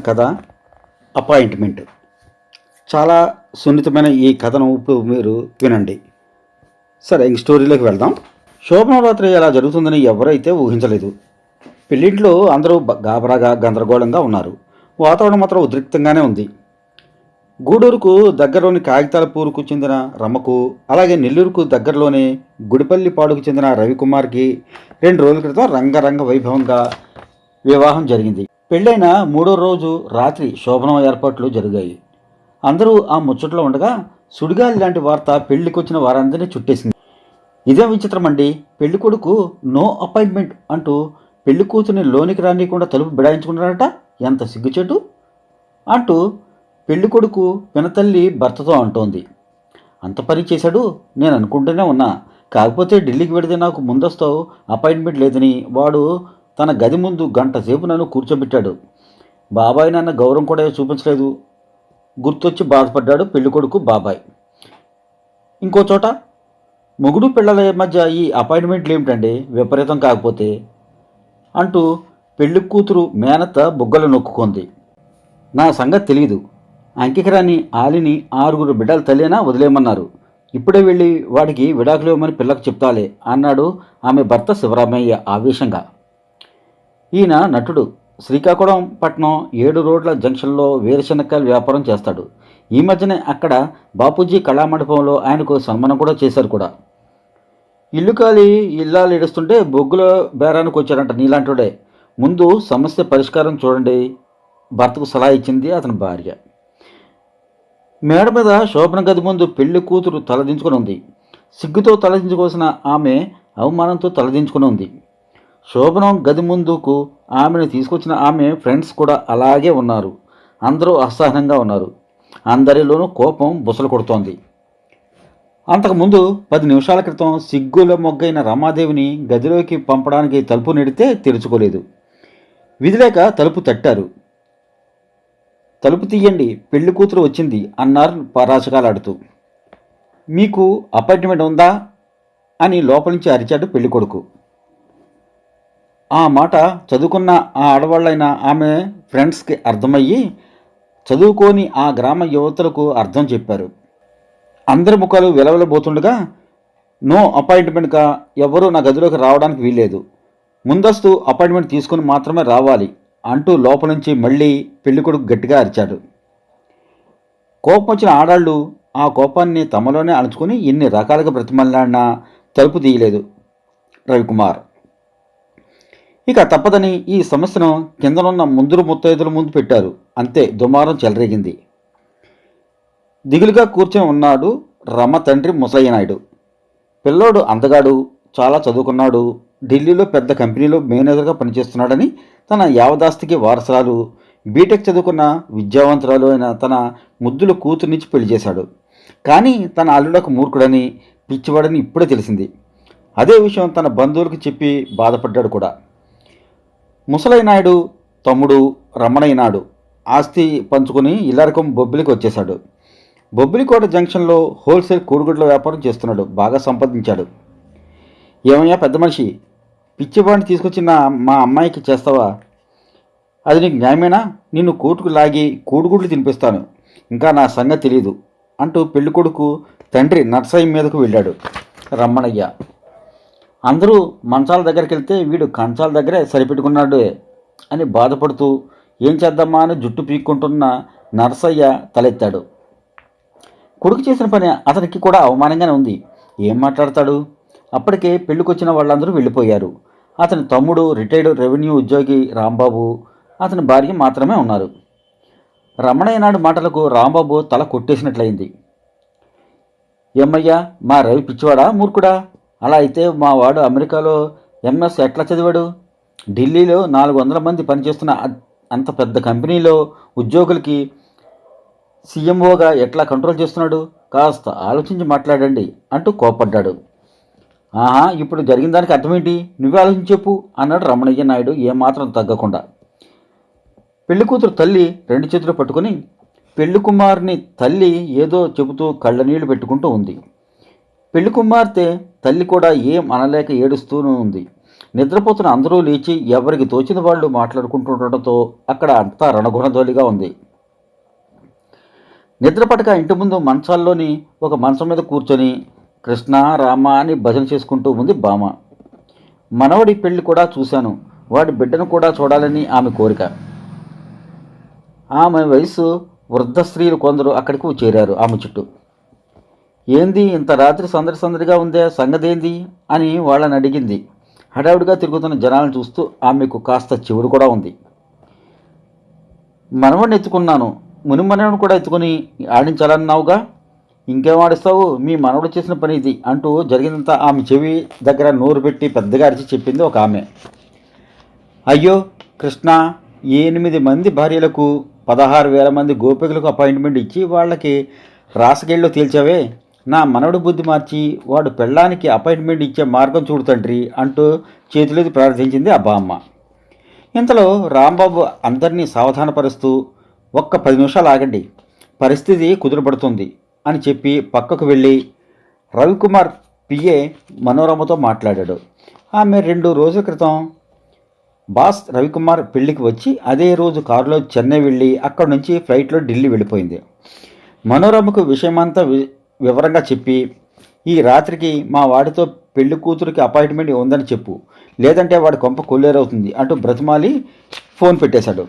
కథ అపాయింట్మెంట్. చాలా సున్నితమైన ఈ కథను ఇప్పుడు మీరు వినండి. సరే, ఇంక స్టోరీలోకి వెళ్దాం. శోభనరాత్రి ఎలా జరుగుతుందని ఎవరైతే ఊహించలేదు. పెళ్ళింట్లో అందరూ గాబరాగా గందరగోళంగా ఉన్నారు. వాతావరణం మాత్రం ఉద్రిక్తంగానే ఉంది. గూడూరుకు దగ్గరలోని కాగితాలపూరుకు చెందిన రమ్మకు, అలాగే నెల్లూరుకు దగ్గరలోని గుడిపల్లిపాడుకు చెందిన రవికుమార్కి 2 రోజుల క్రితం రంగరంగ వైభవంగా వివాహం జరిగింది. పెళ్ళైన 3వ రోజు రాత్రి శోభనం ఏర్పాట్లు జరిగాయి. అందరూ ఆ ముచ్చట్లో ఉండగా సుడిగాలి లాంటి వార్త పెళ్లికొచ్చిన వారందరినీ చుట్టేసింది. ఇదే విచిత్రమండి, పెళ్లి కొడుకు నో అపాయింట్మెంట్ అంటూ పెళ్లి కూతురిని లోనికి రానియకుండా తలుపు బిడాయించుకున్నారట. ఎంత సిగ్గుచేటు అంటూ పెళ్లి కొడుకు పినతల్లి భర్తతో అంటోంది. అంత పని చేశాడు, నేను అనుకుంటూనే ఉన్నా. కాకపోతే ఢిల్లీకి వెడితే నాకు ముందస్తు అపాయింట్మెంట్ లేదని వాడు తన గది ముందు గంట సేపు నన్ను కూర్చోబెట్టాడు. బాబాయ్ నాన్న గౌరవం కూడా చూపించలేదు. గుర్తొచ్చి బాధపడ్డాడు పెళ్ళికొడుకు బాబాయ్. ఇంకో చోట మొగుడు పిల్లల మధ్య ఈ అపాయింట్మెంట్లు ఏమిటండి, విపరీతం కాకపోతే అంటూ పెళ్లి కూతురు మేనత్త బుగ్గలు నొక్కుకుంది. నా సంగతి తెలియదు. అంకికరాని ఆలిని 6 బిడ్డల తల్లినా వదిలేయమన్నారు. ఇప్పుడే వెళ్ళి వాడికి విడాకులు ఇవ్వమని పిల్లకు చెప్తాలే అన్నాడు ఆమె భర్త శివరామయ్య ఆవేశంగా. ఈయన నటుడు. శ్రీకాకుళం పట్నం 7 రోడ్ల జంక్షన్లో వేరుశనక్కాయల వ్యాపారం చేస్తాడు. ఈ మధ్యనే అక్కడ బాపూజీ కళామండపంలో ఆయనకు సన్మానం కూడా చేశారు కూడా. ఇల్లు కాలి ఇల్లాలు ఏడుస్తుంటే బొగ్గుల బేరానికి వచ్చాడంట నీలాంటివాడే. ముందు సమస్య పరిష్కారం చూడండి భర్తకు సలహా ఇచ్చింది అతని భార్య. మేడ మీద శోభన గది ముందు పెళ్లి కూతురు తలదించుకుని ఉంది. సిగ్గుతో తలదించుకోవాల్సిన ఆమె అవమానంతో తలదించుకుని ఉంది. శోభనం గది ముందుకు ఆమెను తీసుకొచ్చిన ఆమె ఫ్రెండ్స్ కూడా అలాగే ఉన్నారు. అందరూ అసహనంగా ఉన్నారు. అందరిలోనూ కోపం బుసలు కొడుతోంది. అంతకుముందు 10 నిమిషాల క్రితం సిగ్గుల మొగ్గైన రమాదేవిని గదిలోకి పంపడానికి తలుపు నెడితే తెరుచుకోలేదు. విధిలేక తలుపు తట్టారు. తలుపు తీయండి, పెళ్లి కూతురు వచ్చింది అన్నారు పరాచకాలాడుతూ. మీకు అపాయింట్మెంట్ ఉందా అని లోపల నుంచి అరిచాడు పెళ్ళికొడుకు. ఆ మాట చదువుకున్న ఆ ఆడవాళ్ళైన ఆమె ఫ్రెండ్స్కి అర్థమయ్యి చదువుకోని ఆ గ్రామ యువతులకు అర్థం చెప్పారు. అందరి ముఖాలు వెలవెలబోతుండగా, నో అపాయింట్మెంట్గా ఎవరూ నా గదిలోకి రావడానికి వీల్లేదు, ముందస్తు అపాయింట్మెంట్ తీసుకుని మాత్రమే రావాలి అంటూ లోపల నుంచి మళ్ళీ పెళ్ళికొడుకు గట్టిగా అరిచాడు. కోపం వచ్చిన ఆడాళ్ళు ఆ కోపాన్ని తమలోనే అణుచుకుని ఎన్ని రకాలుగా బ్రతిమలాడినా తలుపు తీయలేదు రవికుమార్. ఇక తప్పదని ఈ సమస్యను కిందనున్న ముందురు ముత్తైదుల ముందు పెట్టారు. అంతే, దుమారం చెలరేగింది. దిగులుగా కూర్చొని ఉన్నాడు రమ తండ్రి ముసలయ్య నాయుడు. పిల్లోడు అందగాడు, చాలా చదువుకున్నాడు, ఢిల్లీలో పెద్ద కంపెనీలో మేనేజర్గా పనిచేస్తున్నాడని తన యావదాస్తికి వారసురాలు, బీటెక్ చదువుకున్న విద్యావంతురాలు అయిన తన ముద్దుల కూతురునిచ్చి పెళ్లి చేశాడు. కానీ తన అల్లుడకు మూర్ఖుడని, పిచ్చివాడని ఇప్పుడే తెలిసింది. అదే విషయం తన బంధువులకు చెప్పి బాధపడ్డాడు కూడా. ముసలయ్య నాయుడు తమ్ముడు రమణయ్య నాయుడు ఆస్తి పంచుకుని ఇల్లరకం బొబ్బిలికి వచ్చేశాడు. బొబ్బిలికోట జంక్షన్లో హోల్సేల్ కూడుగుడ్ల వ్యాపారం చేస్తున్నాడు. బాగా సంపాదించాడు. ఏమయ్యా పెద్ద మనిషి, పిచ్చివాడిని తీసుకొచ్చిన మా అమ్మాయికి చేస్తావా? అది నీకు న్యాయమేనా? నిన్ను కోర్టుకు లాగి కూడుగుడ్లు తినిపిస్తాను, ఇంకా నా సంగతి తెలియదు అంటూ పెళ్ళికొడుకు తండ్రి నర్సయ్య మీదకు వెళ్ళాడు రమ్మణయ్య. అందరూ మంచాల దగ్గరికి వెళ్తే వీడు కంచాల దగ్గరే సరిపెట్టుకున్నాడు అని బాధపడుతూ ఏం చేద్దామా అని జుట్టు పీక్కుంటున్న నర్సయ్య తలెత్తాడు. కొడుకు చేసిన పని అతనికి కూడా అవమానంగానే ఉంది. ఏం మాట్లాడతాడు? అప్పటికే పెళ్ళికొచ్చిన వాళ్ళందరూ వెళ్ళిపోయారు. అతని తమ్ముడు రిటైర్డ్ రెవెన్యూ ఉద్యోగి రాంబాబు, అతని భార్య మాత్రమే ఉన్నారు. రమణయ్య నాయుడు మాటలకు రాంబాబు తల కొట్టేసినట్లయింది. ఏమయ్యా, మా రవి పిచ్చివాడా మూర్ఖుడా? అలా అయితే మా వాడు అమెరికాలో ఎంఎస్ ఎట్లా చదివాడు? ఢిల్లీలో 400 మంది పనిచేస్తున్న అంత పెద్ద కంపెనీలో ఉద్యోగులకి సీఎంఓగా ఎట్లా కంట్రోల్ చేస్తున్నాడు? కాస్త ఆలోచించి మాట్లాడండి అంటూ కోపడ్డాడు. ఆహా, ఇప్పుడు జరిగిన దానికి అర్థమేంటి? నువ్వే ఆలోచించి చెప్పు అన్నాడు రమణయ్య నాయుడు ఏమాత్రం తగ్గకుండా. పెళ్లి కూతురు తల్లి 2 చేతులు పట్టుకుని పెళ్లి కుమారుని తల్లి ఏదో చెబుతూ కళ్ళనీళ్లు పెట్టుకుంటూ ఉంది. పెళ్లి కుమార్తె తల్లి కూడా ఏం అనలేక ఏడుస్తూనే ఉంది. నిద్రపోతున్న అందరూ లేచి ఎవరికి తోచిన వాళ్ళు మాట్లాడుకుంటుండటంతో అక్కడ అంతా రణగుణధోలిగా ఉంది. నిద్రపటక ఇంటి ముందు మంచాల్లోని ఒక మంచం మీద కూర్చొని కృష్ణ రామ అని భజన చేసుకుంటూ ఉంది బామ. మనవడి పెళ్లి కూడా చూశాను, వాడి బిడ్డను కూడా చూడాలని ఆమె కోరిక. ఆమె వయసు వృద్ధ స్త్రీలు కొందరు అక్కడికి చేరారు ఆమె చుట్టూ. ఏంది ఇంత రాత్రి సందడి సందడిగా ఉందే, సంగతేంది అని వాళ్ళని అడిగింది. హడావుడిగా తిరుగుతున్న జనాలను చూస్తూ ఆమెకు కాస్త చెవుడు కూడా ఉంది. మనవడిని ఎత్తుకున్నాను, ముని మనవడిని కూడా ఎత్తుకుని ఆడించాలన్నావుగా, ఇంకేం ఆడిస్తావు, మీ మనవడు చేసిన పని ఇది అంటూ జరిగినంత ఆమె చెవి దగ్గర నోరు పెట్టి పెద్దగా అరిచి చెప్పింది ఒక ఆమె. అయ్యో కృష్ణ, 8 మంది భార్యలకు 16,000 మంది గోపికలకు అపాయింట్మెంట్ ఇచ్చి వాళ్ళకి రాసగేళ్ళు తేల్చావే, నా మనవడు బుద్ధి మార్చి వాడు పెళ్ళానికి అపాయింట్మెంట్ ఇచ్చే మార్గం చూడు తండ్రి అంటూ చేతులెత్తి ప్రార్థించింది ఆ బామ్మ. ఇంతలో రాంబాబు అందరినీ సావధానపరుస్తూ, ఒక్క 10 నిమిషాలు ఆగండి, పరిస్థితి కుదురుపడుతుంది అని చెప్పి పక్కకు వెళ్ళి రవికుమార్ పిఏ మనోరమతో మాట్లాడాడు. ఆమె 2 రోజుల క్రితం బాస్ రవికుమార్ పెళ్లికి వచ్చి అదే రోజు కారులో చెన్నై వెళ్ళి అక్కడి నుంచి ఫ్లైట్లో ఢిల్లీ వెళ్ళిపోయింది. మనోరమకు విషయమంతా వివరంగా చెప్పి, ఈ రాత్రికి మా వాడితో పెళ్లి కూతురికి అపాయింట్మెంట్ ఉందని చెప్పు, లేదంటే వాడి కొంప కొల్లేరవుతుంది అంటూ బ్రతిమాలి ఫోన్ పెట్టేశాడు.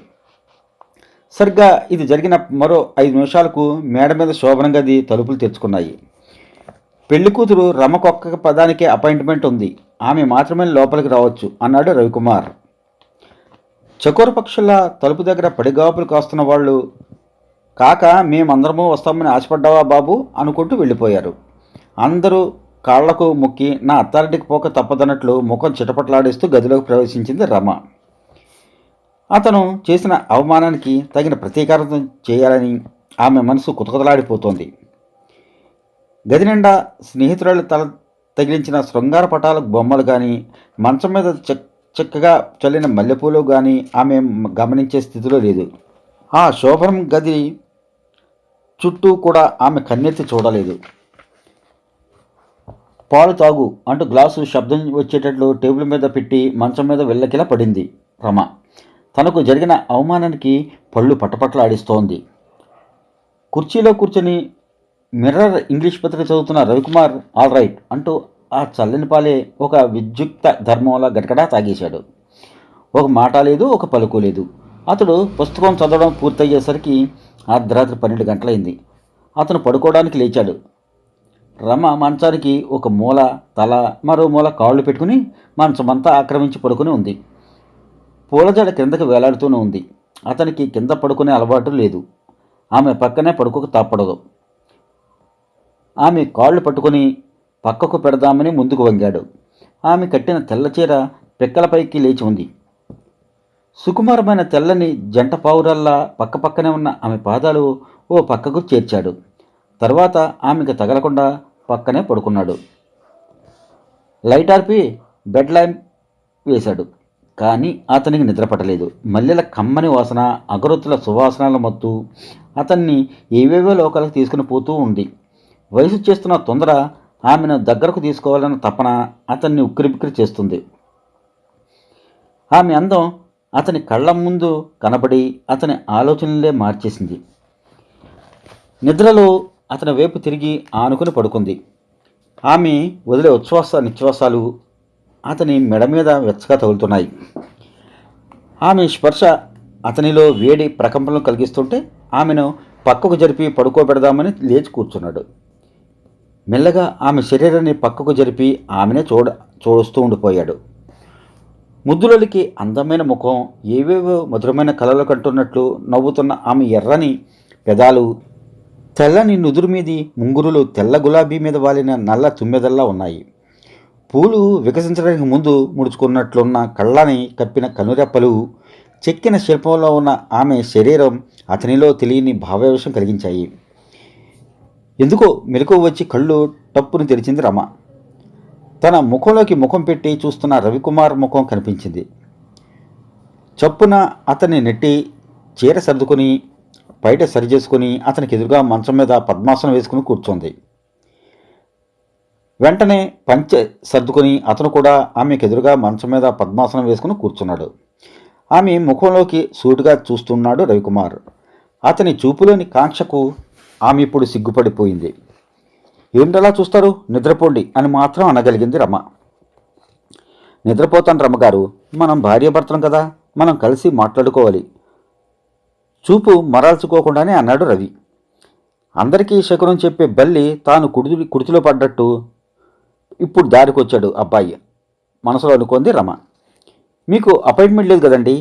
సరిగ్గా ఇది జరిగిన మరో 5 నిమిషాలకు మేడ మీద శోభనం గది తలుపులు తెరుచుకున్నాయి. పెళ్లి కూతురు రమకొక్క పదానికే అపాయింట్మెంట్ ఉంది, ఆమె మాత్రమే లోపలికి రావచ్చు అన్నాడు రవికుమార్. చకోర పక్షుల తలుపు దగ్గర పడిగాపులు కాస్తున్న వాళ్ళు, కాక మేమందరము వస్తామని ఆశపడ్డావా బాబు అనుకుంటూ వెళ్ళిపోయారు. అందరూ కాళ్లకు మొక్కి నా అత్తారింటికి పోక తప్పదన్నట్లు ముఖం చిటపట్లాడేస్తూ గదిలోకి ప్రవేశించింది రమ. అతను చేసిన అవమానానికి తగిన ప్రతీకారం చేయాలని ఆమె మనసు కుతకుతలాడిపోతోంది. గది నిండా స్నేహితురాలు తల తగిలించిన శృంగార పటాల బొమ్మలు కానీ, మంచం మీద చక్కగా చల్లిన మల్లెపూలు కానీ ఆమె గమనించే స్థితిలో లేదు. ఆ శోభనం గది చుట్టూ కూడా ఆమె కన్నెత్తి చూడలేదు. పాలు తాగు అంటూ గ్లాసు శబ్దం వచ్చేటట్లు టేబుల్ మీద పెట్టి మంచం మీద వెళ్ళకిలా పడింది రమ. తనకు జరిగిన అవమానానికి పళ్ళు పట్టపట్టలాడిస్తోంది. కుర్చీలో కూర్చొని మిర్రర్ ఇంగ్లీష్ పత్రిక చదువుతున్న రవికుమార్ ఆల్ రైట్ అంటూ ఆ చల్లని పాలే ఒక విద్యుక్త ధర్మంలా గడగడా తాగేశాడు. ఒక మాట లేదు, ఒక పలుకు లేదు. అతడు పుస్తకం చదవడం పూర్తయ్యేసరికి అర్ధరాత్రి 12 గంటలైంది. అతను పడుకోవడానికి లేచాడు. రమ మంచానికి ఒక మూల తల, మరో మూల కాళ్ళు పెట్టుకుని మంచమంతా ఆక్రమించి పడుకుని ఉంది. పూలజడ కిందకి వేలాడుతూనే ఉంది. అతనికి కింద పడుకునే అలవాటు లేదు. ఆమె పక్కనే పడుకోక తప్పడదు. ఆమె కాళ్ళు పట్టుకుని పక్కకు పెడదామని ముందుకు వంగాడు. ఆమె కట్టిన తెల్లచీర పిక్కలపైకి లేచి ఉంది. సుకుమారమైన తెల్లని జంట పావురల్లా పక్కపక్కనే ఉన్న ఆమె పాదాలు ఓ పక్కకు చేర్చాడు. తర్వాత ఆమెకు తగలకుండా పక్కనే పడుకున్నాడు. లైట్ ఆర్పి బెడ్ ల్యాంప్ వేశాడు. కానీ అతనికి నిద్రపట్టలేదు. మల్లెల కమ్మని వాసన, అగరొత్తుల సువాసనల మత్తు అతన్ని ఏవేవో లోకాలకు తీసుకుని పోతూ ఉంది. వయసు చేస్తున్న తొందర ఆమెను దగ్గరకు తీసుకోవాలన్న తపన అతన్ని ఉక్కిరిబిక్కిరి చేస్తుంది. ఆమె అందం అతని కళ్ళ ముందు కనబడి అతని ఆలోచనలే మార్చేసింది. నిద్రలో అతని వైపు తిరిగి ఆనుకుని పడుకుంది. ఆమె వదిలే ఉచ్ఛ్వాస నిశ్వాసాలు అతని మెడ మీద వెచ్చగా తగులుతున్నాయి. ఆమె స్పర్శ అతనిలో వేడి ప్రకంపనలు కలిగిస్తుంటే ఆమెను పక్కకు జరిపి పడుకోబెడదామని లేచి కూర్చున్నాడు. మెల్లగా ఆమె శరీరాన్ని పక్కకు జరిపి ఆమెనే చూస్తూ ఉండిపోయాడు. ముద్దులకి అందమైన ముఖం, ఏవేవో మధురమైన కలలు కంటున్నట్లు నవ్వుతున్న ఆమె ఎర్రని పెదాలు, తెల్లని నుదురు మీది ముంగురులు తెల్ల గులాబీ మీద వాలిన నల్ల తుమ్మెదల్లా ఉన్నాయి. పూలు వికసించడానికి ముందు ముడుచుకున్నట్లున్న కళ్ళని కప్పిన కనురెప్పలు, చెక్కిన శిల్పంలో ఉన్న ఆమె శరీరం అతనిలో తెలియని భావావేశం కలిగించాయి. ఎందుకో మెలకువ వచ్చి కళ్ళు టప్పును తెరిచింది రమ. తన ముఖంలోకి ముఖం పెట్టి చూస్తున్న రవికుమార్ ముఖం కనిపించింది. చప్పున అతన్ని నెట్టి చీర సర్దుకుని బయట సరిచేసుకుని అతనికి ఎదురుగా మంచం మీద పద్మాసనం వేసుకుని కూర్చోంది. వెంటనే పంచె సర్దుకొని అతను కూడా ఆమెకు ఎదురుగా మంచం మీద పద్మాసనం వేసుకుని కూర్చున్నాడు. ఆమె ముఖంలోకి సూటిగా చూస్తున్నాడు రవికుమార్. అతని చూపులోని కాంక్షకు ఆమె ఇప్పుడు సిగ్గుపడిపోయింది. ఏంటలా చూస్తారు, నిద్రపోండి అని మాత్రం అనగలిగింది రమ. నిద్రపోతాను రమ్మగారు, మనం భార్యాభర్తలం కదా, మనం కలిసి మాట్లాడుకోవాలి. చూపు మరల్చుకోకుండానే అన్నాడు రవి. అందరికీ శకునం చెప్పే బల్లి తాను కుడితిలో పడ్డట్టు ఇప్పుడు దారికొచ్చాడు అబ్బాయి మనసులో అనుకుంది రమ. మీకు అపాయింట్మెంట్ లేదు కదండి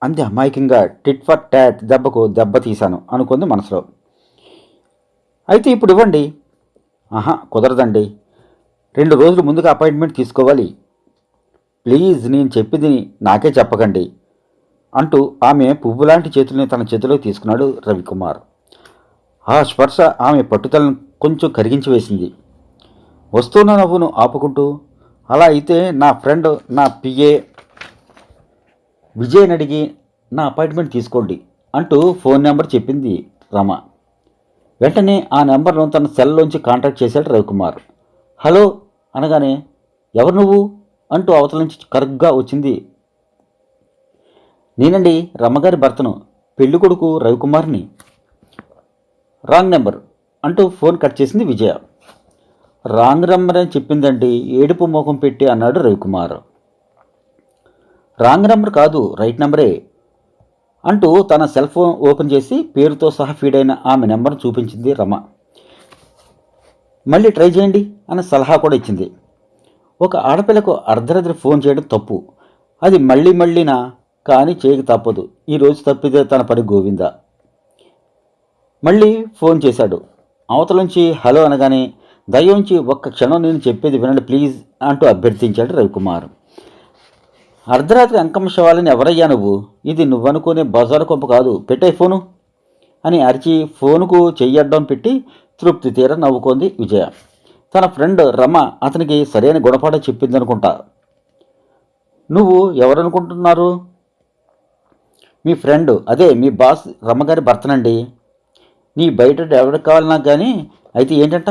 అంది అమాయకంగా. టిట్ ఫర్ టాట్ దెబ్బకు దెబ్బ తీశాను అనుకుంది మనసులో. అయితే ఇప్పుడు ఇవ్వండి. ఆహా కుదరదండి, 2 రోజుల ముందుగా అపాయింట్మెంట్ తీసుకోవాలి. ప్లీజ్ నేను చెప్పింది నాకే చెప్పకండి అంటూ ఆమె పువ్వులాంటి చేతుల్ని తన చేతిలో తీసుకున్నాడు రవికుమార్. ఆ స్పర్శ ఆమె పట్టుదలను కొంచెం కరిగించి వేసింది. వస్తున్న నవ్వును ఆపుకుంటూ, అలా అయితే నా ఫ్రెండ్ నా పిఏ విజయ్ని అడిగి నా అపాయింట్మెంట్ తీసుకోండి అంటూ ఫోన్ నెంబర్ చెప్పింది రమ. వెంటనే ఆ నెంబర్ను తన సెల్లోంచి కాంటాక్ట్ చేశాడు రవికుమార్. హలో అనగానే ఎవరు నువ్వు అంటూ అవతల నుంచి కరుగ్గా వచ్చింది. నేనండి రమ్మగారి భర్తను, పెళ్లి కొడుకు రవికుమార్ని. రాంగ్ నెంబర్ అంటూ ఫోన్ కట్ చేసింది విజయ. రాంగ్ నెంబర్ అని చెప్పిందండి ఏడుపు మోఖం పెట్టి అన్నాడు రవికుమార్. రాంగ్ నెంబర్ కాదు, రైట్ నెంబరే అంటూ తన సెల్ ఫోన్ ఓపెన్ చేసి పేరుతో సహా ఫీడ్ అయిన ఆమె నెంబర్ను చూపించింది రమ. మళ్ళీ ట్రై చేయండి అన్న సలహా కూడా ఇచ్చింది. ఒక ఆడపిల్లకు అర్ధరాత్రి ఫోన్ చేయడం తప్పు, అది మళ్ళీనా కానీ చేయక తప్పదు. ఈరోజు తప్పితే తన పని గోవింద. మళ్ళీ ఫోన్ చేశాడు. అవతల నుంచి హలో అనగానే దయ్యుంచి ఒక్క క్షణం నేను చెప్పేది వినండి ప్లీజ్ అంటూ అభ్యర్థించాడు రవికుమార్. అర్ధరాత్రి అంకమ్మ శవాలని ఎవరయ్యా నువ్వు, ఇది నువ్వనుకునే బజారు కొంప కాదు, పెట్టే ఫోను అని అరిచి ఫోనుకు చెయ్యడ్డం పెట్టి తృప్తి తీర నవ్వుకుంది విజయ. తన ఫ్రెండ్ రమ అతనికి సరైన గుణపాఠం చెప్పిందనుకుంటా. నువ్వు ఎవరనుకుంటున్నారు? మీ ఫ్రెండ్, అదే మీ బాస్ రమ్మగారి భర్తనండి. నీ బయట ఎవరికి కావాలి నాకు కానీ. అయితే ఏంటంట?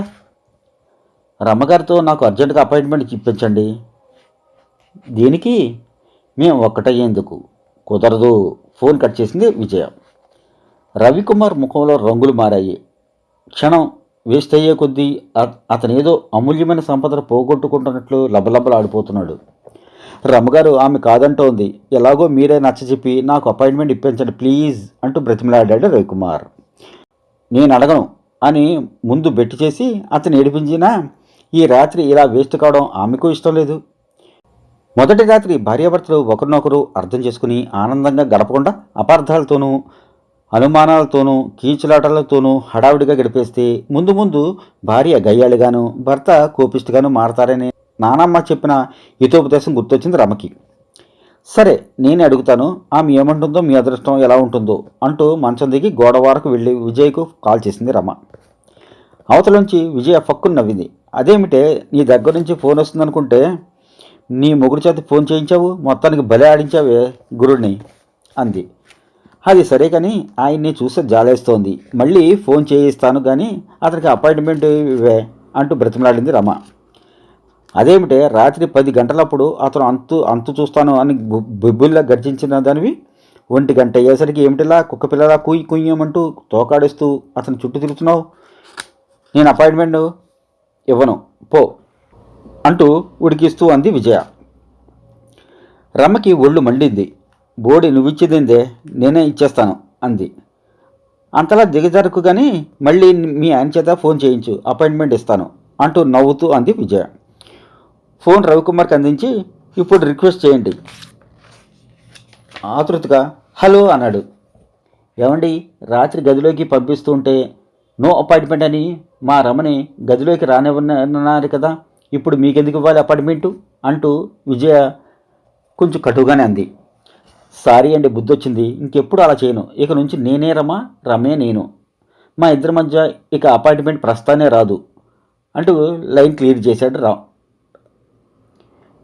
రమ్మగారితో నాకు అర్జెంటుగా అపాయింట్మెంట్ ఇప్పించండి. దీనికి మేము ఒక్కటయ్యేందుకు కుదరదు. ఫోన్ కట్ చేసింది విజయ. రవికుమార్ ముఖంలో రంగులు మారాయి. క్షణం వేస్ట్ అయ్యే కొద్దీ అతనేదో అమూల్యమైన సంపదను పోగొట్టుకుంటున్నట్లు లబలబలాడిపోతున్నాడు. రమ్మగారు ఆమె కాదంటోంది, ఎలాగో మీరే నచ్చచెప్పి నాకు అపాయింట్మెంట్ ఇప్పించండి ప్లీజ్ అంటూ బ్రతిమలాడాడు రవికుమార్. నేను అడగను అని ముందు బెట్టి చేసి అతను ఏడిపించినా ఈ రాత్రి ఇలా వేస్ట్ కావడం ఆమెకు ఇష్టం లేదు. మొదటి రాత్రి భార్యాభర్తలు ఒకరినొకరు అర్థం చేసుకుని ఆనందంగా గడపకుండా అపార్థాలతోనూ అనుమానాలతోనూ కీచులాటలతోనూ హడావుడిగా గడిపేస్తే ముందు ముందు భార్య గయ్యాళిగాను భర్త కోపిష్టిగాను మారతారని నానమ్మ చెప్పిన హితోపదేశం గుర్తొచ్చింది రమకి. సరే నేనే అడుగుతాను, ఆమె ఏమంటుందో మీ అదృష్టం ఎలా ఉంటుందో అంటూ మంచం దిగి గోడవారకు వెళ్ళి విజయ్కు కాల్ చేసింది రమ. అవతల నుంచి విజయ ఫక్కును నవ్వింది. అదేమిటే నీ దగ్గర నుంచి ఫోన్ వస్తుందనుకుంటే నీ మొగుడి చేత ఫోన్ చేయించావు, మొత్తానికి బలే ఆడించావే గురుడిని అంది. అది సరే కానీ ఆయన్ని చూస్తే జాలేస్తోంది, మళ్ళీ ఫోన్ చేయిస్తాను కానీ అతనికి అపాయింట్మెంట్ ఇవే అంటూ బ్రతిమలాడింది రమ. అదేమిటే రాత్రి 10 గంటలప్పుడు అతను అంతు చూస్తాను అని బొబ్బుల్లా గర్జించిన దానివి 1 గంట అయ్యేసరికి ఏమిటిలా కుక్క పిల్లలా కుయ్యమంటూ తోకాడేస్తూ అతను చుట్టూ తిరుగుతున్నావు? నేను అపాయింట్మెంట్ ఇవ్వను పో అంటూ ఉడికిస్తూ అంది విజయ. రమ్మకి ఒళ్ళు మండింది. బోడి నువ్విచ్చేదేందే, నేనే ఇచ్చేస్తాను అంది. అంతలా దిగజారుకు కానీ మళ్ళీ మీ ఆయన చేత ఫోన్ చేయించు, అపాయింట్మెంట్ ఇస్తాను అంటూ నవ్వుతూ అంది విజయ. ఫోన్ రవికుమార్కి అందించి ఇప్పుడు రిక్వెస్ట్ చేయండి. ఆతృతగా హలో అన్నాడు. ఏమండి, రాత్రి గదిలోకి పంపిస్తూ ఉంటే నో అపాయింట్మెంట్ అని మా రమని గదిలోకి రానివ్వన్నారు కదా, ఇప్పుడు మీకెందుకు ఇవ్వాలి అపాయింట్మెంటు అంటూ విజయ కొంచెం కటుగానే అంది. సారీ అండి, బుద్ధొచ్చింది, ఇంకెప్పుడు అలా చేయను. ఇక నుంచి నేనే రమే నేను, మా ఇద్దరి మధ్య ఇక అపాయింట్మెంట్ ప్రస్తానే రాదు అంటూ లైన్ క్లియర్ చేశాడు రా.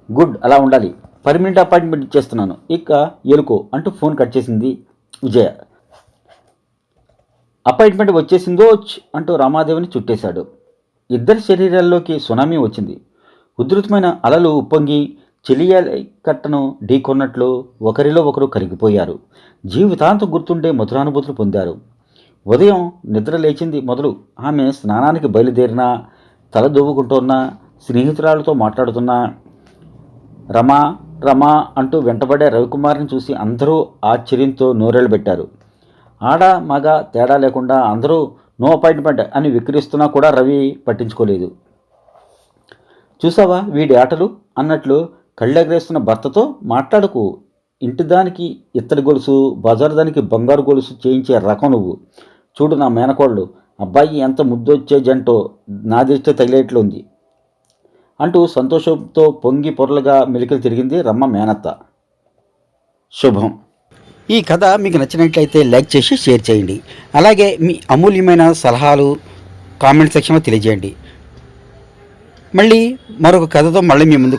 గుడ్, అలా ఉండాలి. పర్మనెంట్ అపాయింట్మెంట్ ఇచ్చేస్తున్నాను, ఇక ఎలుకో అంటూ ఫోన్ కట్ చేసింది విజయ. అపాయింట్మెంట్ వచ్చేసిందో అంటూ రామాదేవిని చుట్టేశాడు. ఇద్దరి శరీరాల్లోకి సునామీ వచ్చింది. ఉధృతమైన అలలు ఉప్పొంగి చెలియాలి కట్టను ఢీకొన్నట్లు ఒకరిలో ఒకరు కరిగిపోయారు. జీవితాంతం గుర్తుండే మధురానుభూతులు పొందారు. ఉదయం నిద్ర లేచింది మొదలు ఆమె స్నానానికి బయలుదేరినా, తల దువ్వుకుంటున్నా, స్నేహితురాలతో మాట్లాడుతున్నా, రమా రమా అంటూ వెంటబడే రవికుమార్ని చూసి అందరూ ఆశ్చర్యంతో నోరెళ్ళు పెట్టారు. ఆడ మగ తేడా లేకుండా అందరూ నో అపాయింట్మెంట్ అని విక్రిస్తున్నా కూడా రవి పట్టించుకోలేదు. చూసావా వీడి ఆటలు అన్నట్లు కళ్ళెగరేస్తున్న భర్తతో, మాట్లాడకు, ఇంటిదానికి ఇత్తడి గొలుసు, బజారు దానికి బంగారు గొలుసు చేయించే రకం నువ్వు. చూడు నా మేనకోళ్ళు, అబ్బాయి ఎంత ముద్దొచ్చే జంటో, నా దృష్టి తగిలేట్లుంది అంటూ సంతోషంతో పొంగి పొరలుగా మెలికలు తిరిగింది రమ్మ మేనత్త. శుభం. ఈ కథ మీకు నచ్చినట్లయితే లైక్ చేసి షేర్ చేయండి. అలాగే మీ అమూల్యమైన సలహాలు కామెంట్ సెక్షన్లో తెలియజేయండి. మళ్ళీ మరొక కథతో మళ్ళీ మీ ముందుకు